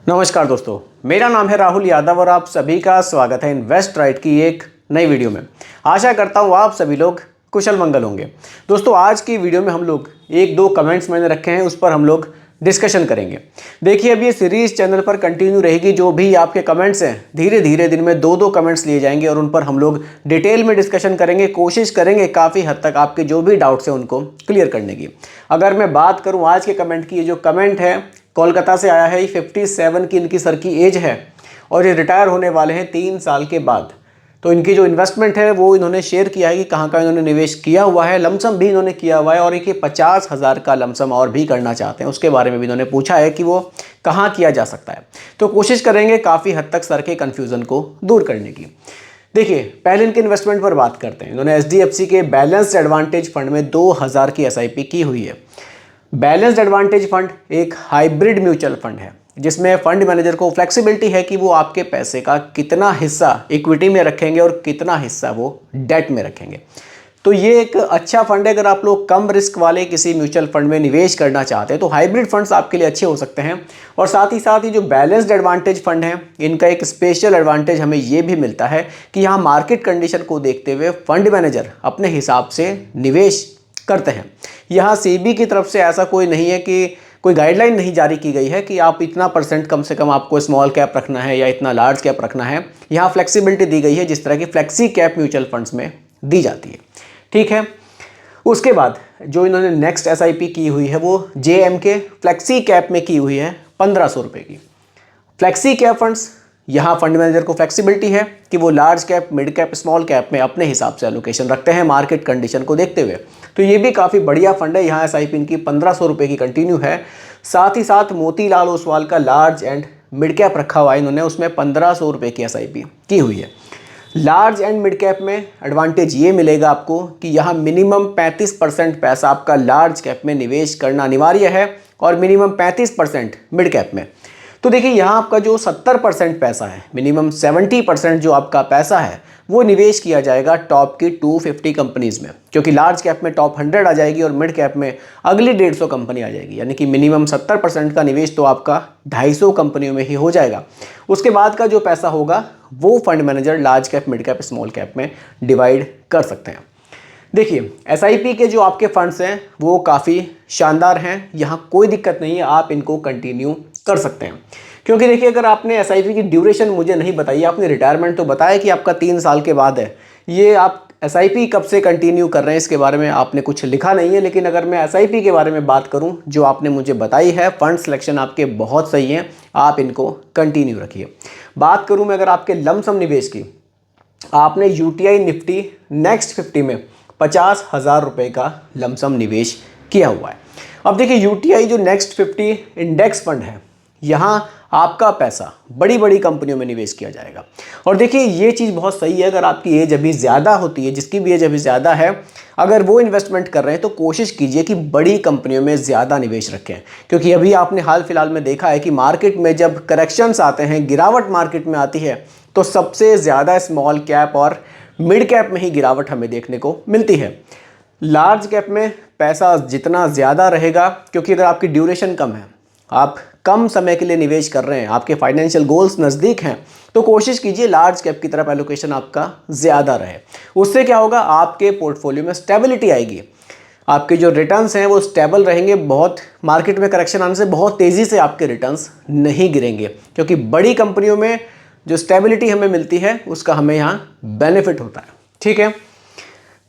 नमस्कार दोस्तों, मेरा नाम है राहुल यादव और आप सभी का स्वागत है इन्वेस्ट राइट की एक नई वीडियो में। आशा करता हूँ आप सभी लोग कुशल मंगल होंगे। दोस्तों, आज की वीडियो में हम लोग एक दो कमेंट्स मैंने रखे हैं, उस पर हम लोग डिस्कशन करेंगे। देखिए, अब ये सीरीज चैनल पर कंटिन्यू रहेगी। जो भी आपके कमेंट्स हैं, धीरे धीरे दिन में दो कमेंट्स लिए जाएंगे और उन पर हम लोग डिटेल में डिस्कशन करेंगे। कोशिश करेंगे काफ़ी हद तक आपके जो भी डाउट्स हैं उनको क्लियर करने की। अगर मैं बात करूँ आज के कमेंट की, ये जो कमेंट है कोलकाता से आया है। 57 की इनकी सर की एज है और ये रिटायर होने वाले हैं 3 साल के बाद। तो इनकी जो इन्वेस्टमेंट है वो इन्होंने शेयर किया है कि कहाँ का इन्होंने निवेश किया हुआ है। लमसम भी इन्होंने किया हुआ है और एक 50,000 का लमसम और भी करना चाहते हैं। उसके बारे में भी इन्होंने पूछा है कि वो कहाँ किया जा सकता है। तो कोशिश करेंगे काफ़ी हद तक सर के कन्फ्यूज़न को दूर करने की। देखिए, पहले इनके इन्वेस्टमेंट पर बात करते हैं। इन्होंने HDFC के बैलेंस्ड एडवांटेज फंड में 2000 की SIP की हुई है। बैलेंस्ड एडवांटेज फंड एक हाइब्रिड म्यूचुअल फंड है जिसमें फंड मैनेजर को फ्लेक्सिबिलिटी है कि वो आपके पैसे का कितना हिस्सा इक्विटी में रखेंगे और कितना हिस्सा वो डेट में रखेंगे। तो ये एक अच्छा फंड है। अगर आप लोग कम रिस्क वाले किसी म्यूचुअल फंड में निवेश करना चाहते हैं तो हाइब्रिड फंड्स आपके लिए अच्छे हो सकते हैं। और साथ ही जो बैलेंस्ड एडवांटेज फंड है, इनका एक स्पेशल एडवांटेज हमें ये भी मिलता है कि यहाँ मार्केट कंडीशन को देखते हुए फंड मैनेजर अपने हिसाब से निवेश करते हैं। यहाँ सेबी की तरफ से ऐसा कोई नहीं है कि कोई गाइडलाइन नहीं जारी की गई है कि आप इतना % कम से कम आपको स्मॉल कैप रखना है या इतना लार्ज कैप रखना है। यहाँ फ्लेक्सिबिलिटी दी गई है जिस तरह की फ्लेक्सी कैप म्यूचुअल फंड्स में दी जाती है। ठीक है, उसके बाद जो इन्होंने नेक्स्ट SIP की हुई है वो JMK फ्लेक्सी कैप में की हुई है 1500 रुपये की। फ्लेक्सी कैप फंड्स, यहाँ फंड मैनेजर को फ्लेक्सिबिलिटी है कि वो large cap, mid cap, small cap में अपने हिसाब से एलोकेशन रखते हैं मार्केट कंडीशन को देखते हुए। तो ये भी काफ़ी बढ़िया फंड है। यहाँ SIP इनकी 1500 रुपये की कंटिन्यू है। साथ ही साथ मोतीलाल ओसवाल का लार्ज एंड मिड कैप रखा हुआ है इन्होंने, उसमें 1500 रुपये की SIP की हुई है। लार्ज एंड मिड कैप में एडवांटेज ये मिलेगा आपको कि यहाँ मिनिमम 35% पैसा आपका लार्ज कैप में निवेश करना अनिवार्य है और मिनिमम 35% मिड कैप में। तो देखिए, यहाँ आपका जो 70% पैसा है, मिनिमम 70% जो आपका पैसा है वो निवेश किया जाएगा टॉप की 250 कंपनीज़ में, क्योंकि लार्ज कैप में टॉप 100 आ जाएगी और मिड कैप में अगली 150 कंपनी आ जाएगी। यानी कि मिनिमम 70% का निवेश तो आपका 250 कंपनियों में ही हो जाएगा। उसके बाद का जो पैसा होगा वो fund manager large cap, mid cap, small cap में डिवाइड कर सकते हैं। देखिए, SIP के जो आपके फंड्स हैं वो काफ़ी शानदार हैं। यहाँ कोई दिक्कत नहीं है, आप इनको कंटिन्यू कर सकते हैं। क्योंकि देखिए, अगर आपने SIP की ड्यूरेशन मुझे नहीं बताई, आपने रिटायरमेंट तो बताया कि आपका 3 साल के बाद है, ये आप SIP कब से कंटिन्यू कर रहे हैं इसके बारे में आपने कुछ लिखा नहीं है। लेकिन अगर मैं SIP के बारे में बात करूं जो आपने मुझे बताई है, फंड सिलेक्शन आपके बहुत सही हैं, आप इनको कंटिन्यू रखिए। बात करूं मैं अगर आपके लमसम निवेश की, आपने UTI निफ्टी नेक्स्ट 50 में 50,000 रुपये का लमसम निवेश किया हुआ है। अब देखिए, UTI जो नेक्स्ट 50 इंडेक्स फंड है, यहाँ आपका पैसा बड़ी बड़ी कंपनियों में निवेश किया जाएगा। और देखिए, ये चीज़ बहुत सही है। अगर आपकी एज अभी ज़्यादा होती है, जिसकी भी एज अभी ज़्यादा है, अगर वो इन्वेस्टमेंट कर रहे हैं तो कोशिश कीजिए कि बड़ी कंपनियों में ज़्यादा निवेश रखें। क्योंकि अभी आपने हाल फिलहाल में देखा है कि मार्केट में जब करेक्शंस आते हैं, गिरावट मार्केट में आती है, तो सबसे ज़्यादा स्मॉल कैप और मिड कैप में ही गिरावट हमें देखने को मिलती है। लार्ज कैप में पैसा जितना ज़्यादा रहेगा, क्योंकि अगर आपकी ड्यूरेशन कम है, आप कम समय के लिए निवेश कर रहे हैं, आपके फाइनेंशियल गोल्स नज़दीक हैं, तो कोशिश कीजिए लार्ज कैप की तरफ एलोकेशन आपका ज़्यादा रहे। उससे क्या होगा, आपके पोर्टफोलियो में स्टेबिलिटी आएगी, आपके जो रिटर्न्स हैं वो स्टेबल रहेंगे। बहुत मार्केट में करेक्शन आने से बहुत तेज़ी से आपके रिटर्न्स नहीं गिरेंगे, क्योंकि बड़ी कंपनियों में जो स्टेबिलिटी हमें मिलती है उसका हमें यहाँ बेनिफिट होता है। ठीक है,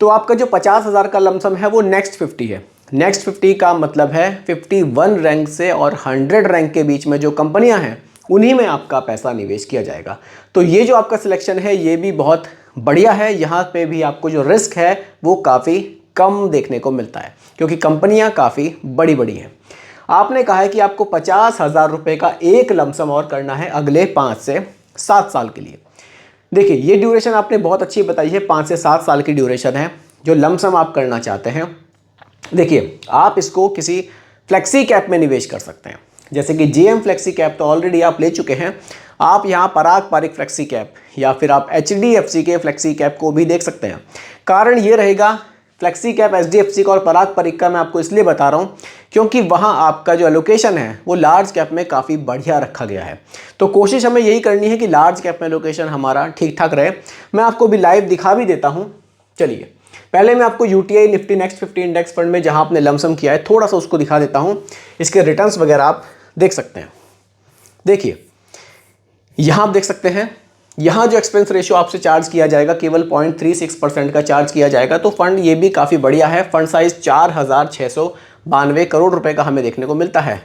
तो आपका जो 50,000 का लमसम है वो नेक्स्ट 50 है। नेक्स्ट 50 का मतलब है 51 रैंक से और 100 रैंक के बीच में जो कंपनियां हैं उन्हीं में आपका पैसा निवेश किया जाएगा। तो ये जो आपका सिलेक्शन है ये भी बहुत बढ़िया है। यहाँ पे भी आपको जो रिस्क है वो काफ़ी कम देखने को मिलता है, क्योंकि कंपनियां काफ़ी बड़ी बड़ी हैं। आपने कहा है कि आपको 50,000 रुपये का एक लमसम और करना है अगले 5 से 7 साल के लिए। देखिए, ये ड्यूरेशन आपने बहुत अच्छी बताई है, 5 से 7 साल की ड्यूरेशन है जो लमसम आप करना चाहते हैं। देखिए, आप इसको किसी फ्लेक्सी कैप में निवेश कर सकते हैं, जैसे कि JM फ्लेक्सी कैप तो ऑलरेडी आप ले चुके हैं। आप यहाँ पराग पारिक फ्लेक्सी कैप या फिर आप HDFC के फ्लेक्सी कैप को भी देख सकते हैं। कारण ये रहेगा फ्लेक्सी कैप HDFC का और पराग परिक का मैं आपको इसलिए बता रहा हूँ क्योंकि वहाँ आपका जो एलोकेशन है वो लार्ज कैप में काफ़ी बढ़िया रखा गया है। तो कोशिश हमें यही करनी है कि लार्ज कैप में एलोकेशन हमारा ठीक ठाक रहे। मैं आपको भी लाइव दिखा भी देता हूँ। चलिए पहले मैं आपको UTI Nifty next 50 index fund में जहाँ आपने लमसम किया है थोड़ा सा उसको दिखा देता हूँ। इसके रिटर्न्स वगैरह आप देख सकते हैं। देखिए यहाँ आप देख सकते हैं, यहाँ जो एक्सपेंस रेशियो आपसे चार्ज किया जाएगा केवल 0.36% का चार्ज किया जाएगा। तो फंड ये भी काफ़ी बढ़िया है। फंड साइज 4,692 करोड़ रुपए का हमें देखने को मिलता है।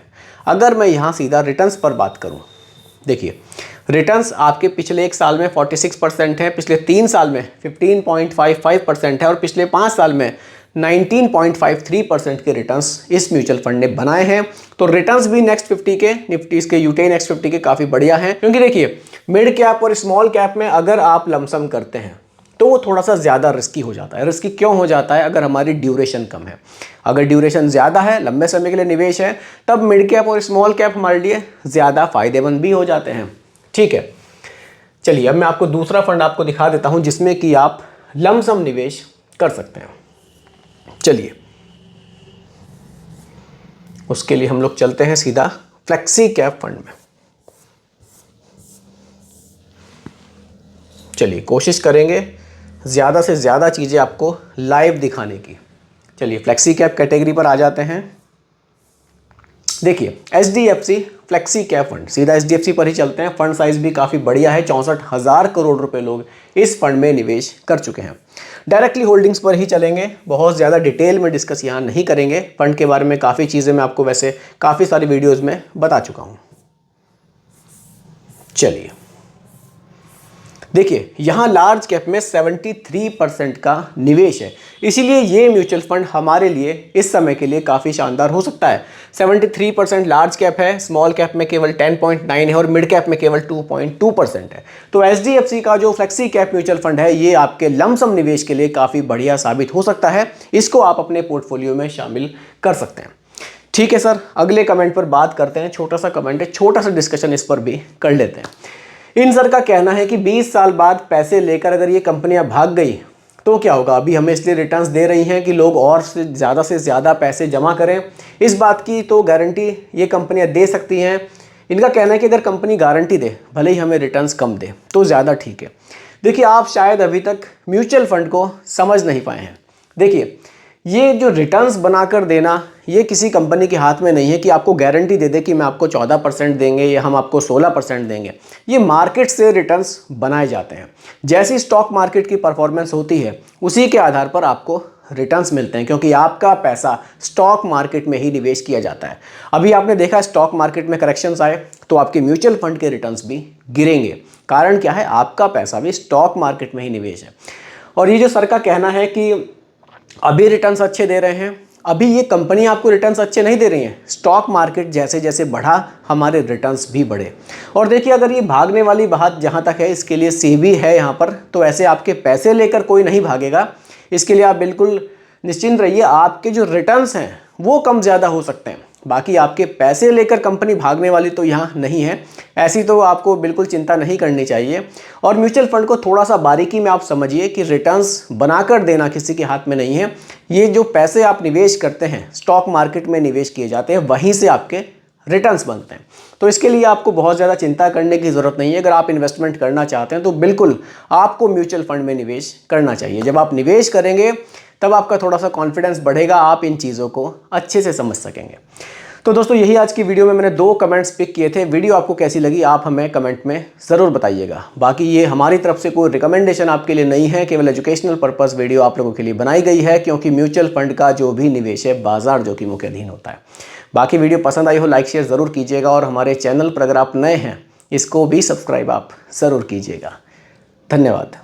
अगर मैं यहाँ सीधा रिटर्न्स पर बात करूँ, देखिए रिटर्न्स आपके पिछले 1 साल में 46% है, पिछले 3 साल में 15.55% है और पिछले 5 साल में 19.53% के रिटर्न्स इस म्यूचुअल फंड ने बनाए हैं। तो रिटर्न्स भी नेक्स्ट 50 के निफ्टी के UTI नेक्स्ट 50 के काफ़ी बढ़िया हैं। क्योंकि देखिए मिड कैप और स्मॉल कैप में अगर आप लमसम करते हैं तो वो थोड़ा सा ज़्यादा रिस्की हो जाता है। रिस्की क्यों हो जाता है? अगर हमारी ड्यूरेशन कम है। अगर ड्यूरेशन ज़्यादा है, लंबे समय के लिए निवेश है, तब मिड कैप और स्मॉल कैप हमारे लिए ज़्यादा फायदेमंद भी हो जाते हैं। ठीक है, चलिए अब मैं आपको दूसरा फंड आपको दिखा देता हूं जिसमें कि आप लमसम निवेश कर सकते हैं। चलिए उसके लिए हम लोग चलते हैं सीधा फ्लेक्सी कैप फंड में। चलिए कोशिश करेंगे ज़्यादा से ज़्यादा चीज़ें आपको लाइव दिखाने की। चलिए फ्लेक्सी कैप कैटेगरी पर आ जाते हैं। देखिए HDFC फ्लेक्सी कैप फंड, सीधा HDFC पर ही चलते हैं। फंड साइज भी काफ़ी बढ़िया है, 64,000 करोड़ रुपए लोग इस फंड में निवेश कर चुके हैं। डायरेक्टली होल्डिंग्स पर ही चलेंगे, बहुत ज़्यादा डिटेल में डिस्कस यहाँ नहीं करेंगे। फंड के बारे में काफ़ी चीज़ें मैं आपको वैसे काफ़ी सारी वीडियोज़ में बता चुका हूँ। चलिए देखिए यहाँ लार्ज कैप में 73% का निवेश है, इसीलिए ये म्यूचुअल फंड हमारे लिए इस समय के लिए काफ़ी शानदार हो सकता है। 73% लार्ज कैप है, स्मॉल कैप में केवल 10.9 है और मिड कैप में केवल 2.2% है। तो HDFC का जो फ्लेक्सी कैप म्यूचुअल फंड है ये आपके लमसम निवेश के लिए काफ़ी बढ़िया साबित हो सकता है। इसको आप अपने पोर्टफोलियो में शामिल कर सकते हैं। ठीक है सर, अगले कमेंट पर बात करते हैं। छोटा सा कमेंट है, छोटा सा डिस्कशन इस पर भी कर लेते हैं। इन सर का कहना है कि 20 साल बाद पैसे लेकर अगर ये कंपनियां भाग गई तो क्या होगा? अभी हमें इसलिए रिटर्न्स दे रही हैं कि लोग और से ज़्यादा पैसे जमा करें। इस बात की तो गारंटी ये कंपनियां दे सकती हैं। इनका कहना है कि अगर कंपनी गारंटी दे, भले ही हमें रिटर्न्स कम दे तो ज़्यादा ठीक है। देखिए आप शायद अभी तक म्यूचुअल फंड को समझ नहीं पाए हैं। देखिए ये जो रिटर्न्स बनाकर देना ये किसी कंपनी के हाथ में नहीं है कि आपको गारंटी दे दे कि मैं आपको 14% देंगे या हम आपको 16% देंगे। ये मार्केट से रिटर्न्स बनाए जाते हैं। जैसी स्टॉक मार्केट की परफॉर्मेंस होती है उसी के आधार पर आपको रिटर्न्स मिलते हैं, क्योंकि आपका पैसा स्टॉक मार्केट में ही निवेश किया जाता है। अभी आपने देखा स्टॉक मार्केट में करेक्शंस आए तो आपके म्यूचुअल फंड के रिटर्न्स भी गिरेंगे। कारण क्या है? आपका पैसा भी स्टॉक मार्केट में ही निवेश है। और ये जो सर का कहना है कि अभी रिटर्न्स अच्छे दे रहे हैं, अभी ये कंपनी आपको रिटर्न्स अच्छे नहीं दे रही हैं। स्टॉक मार्केट जैसे जैसे बढ़ा हमारे रिटर्न्स भी बढ़े। और देखिए अगर ये भागने वाली बात जहाँ तक है, इसके लिए सेबी है यहाँ पर, तो ऐसे आपके पैसे लेकर कोई नहीं भागेगा। इसके लिए आप बिल्कुल निश्चिंत रहिए, आपके जो रिटर्न्स हैं वो कम ज़्यादा हो सकते हैं। बाकी आपके पैसे लेकर कंपनी भागने वाली तो यहाँ नहीं है। ऐसी तो आपको बिल्कुल चिंता नहीं करनी चाहिए। और म्यूचुअल फंड को थोड़ा सा बारीकी में आप समझिए कि रिटर्न्स बनाकर देना किसी के हाथ में नहीं है। ये जो पैसे आप निवेश करते हैं स्टॉक मार्केट में निवेश किए जाते हैं, वहीं से आपके रिटर्न्स बनते हैं। तो इसके लिए आपको बहुत ज़्यादा चिंता करने की ज़रूरत नहीं है। अगर आप इन्वेस्टमेंट करना चाहते हैं तो बिल्कुल आपको म्यूचुअल फंड में निवेश करना चाहिए। जब आप निवेश करेंगे तब आपका थोड़ा सा कॉन्फिडेंस बढ़ेगा, आप इन चीज़ों को अच्छे से समझ सकेंगे। तो दोस्तों यही आज की वीडियो में मैंने 2 कमेंट्स पिक किए थे। वीडियो आपको कैसी लगी आप हमें कमेंट में ज़रूर बताइएगा। बाकी ये हमारी तरफ से कोई रिकमेंडेशन आपके लिए नहीं है, केवल एजुकेशनल पर्पस वीडियो आप लोगों के लिए बनाई गई है, क्योंकि म्यूचुअल फंड का जो भी निवेश है बाजार जोखिमों के अधीन होता है। बाकी वीडियो पसंद आई हो लाइक शेयर ज़रूर कीजिएगा, और हमारे चैनल पर अगर आप नए हैं इसको भी सब्सक्राइब आप ज़रूर कीजिएगा। धन्यवाद।